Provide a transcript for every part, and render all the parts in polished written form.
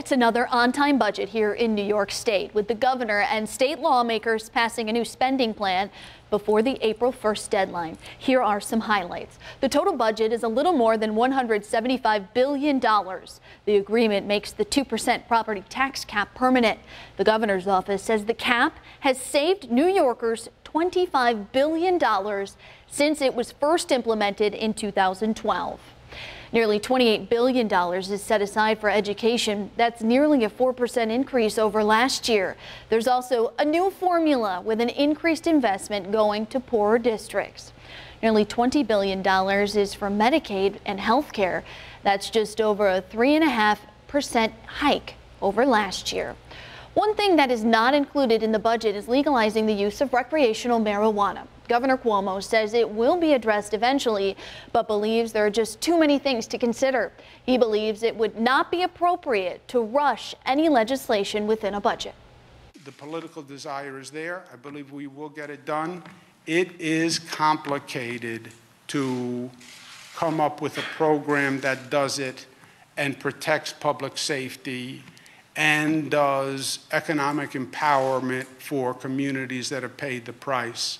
It's another on-time budget here in New York State, with the governor and state lawmakers passing a new spending plan before the April 1st deadline. Here are some highlights. The total budget is a little more than $175 billion. The agreement makes the 2% property tax cap permanent. The governor's office says the cap has saved New Yorkers $25 billion since it was first implemented in 2012. Nearly $28 billion is set aside for education. That's nearly a 4% increase over last year. There's also a new formula with an increased investment going to poorer districts. Nearly $20 billion is for Medicaid and health care. That's just over a 3.5% hike over last year. One thing that is not included in the budget is legalizing the use of recreational marijuana. Governor Cuomo says it will be addressed eventually, but believes there are just too many things to consider. He believes it would not be appropriate to rush any legislation within a budget. The political desire is there. I believe we will get it done. It is complicated to come up with a program that does it and protects public safety and does economic empowerment for communities that have paid the price.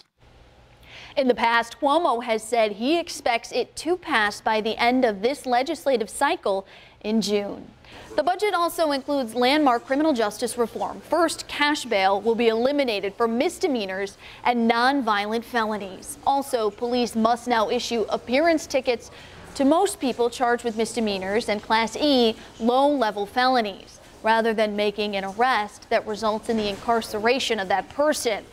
In the past, Cuomo has said he expects it to pass by the end of this legislative cycle in June. The budget also includes landmark criminal justice reform. First, cash bail will be eliminated for misdemeanors and non-violent felonies. Also, police must now issue appearance tickets to most people charged with misdemeanors and Class E low-level felonies, rather than making an arrest that results in the incarceration of that person.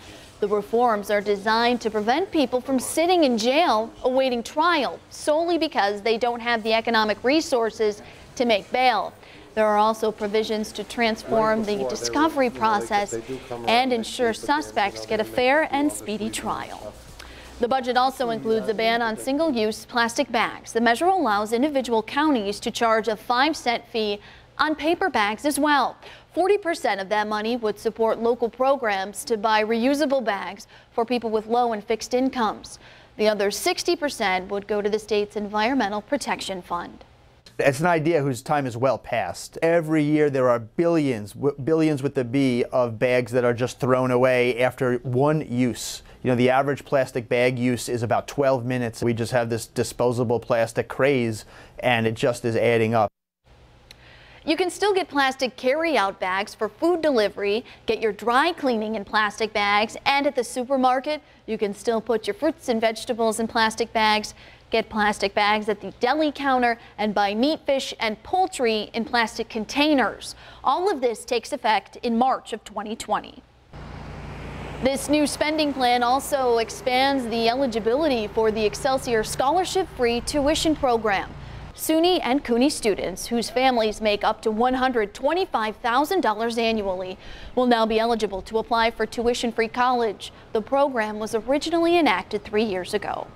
The reforms are designed to prevent people from sitting in jail awaiting trial solely because they don't have the economic resources to make bail. There are also provisions to transform the discovery process and ensure suspects get a fair and speedy trial. The budget also includes a ban on single-use plastic bags. The measure allows individual counties to charge a 5-cent fee on paper bags as well. 40% of that money would support local programs to buy reusable bags for people with low and fixed incomes. The other 60% would go to the state's Environmental Protection Fund. It's an idea whose time is well past. Every year there are billions with the B of bags that are just thrown away after one use. You know, the average plastic bag use is about 12 minutes. We just have this disposable plastic craze, and it just is adding up. You can still get plastic carry-out bags for food delivery, get your dry cleaning in plastic bags, and at the supermarket, you can still put your fruits and vegetables in plastic bags, get plastic bags at the deli counter, and buy meat, fish, and poultry in plastic containers. All of this takes effect in March of 2020. This new spending plan also expands the eligibility for the Excelsior Scholarship-Free Tuition Program. SUNY and CUNY students whose families make up to $125,000 annually will now be eligible to apply for tuition-free college. The program was originally enacted 3 years ago.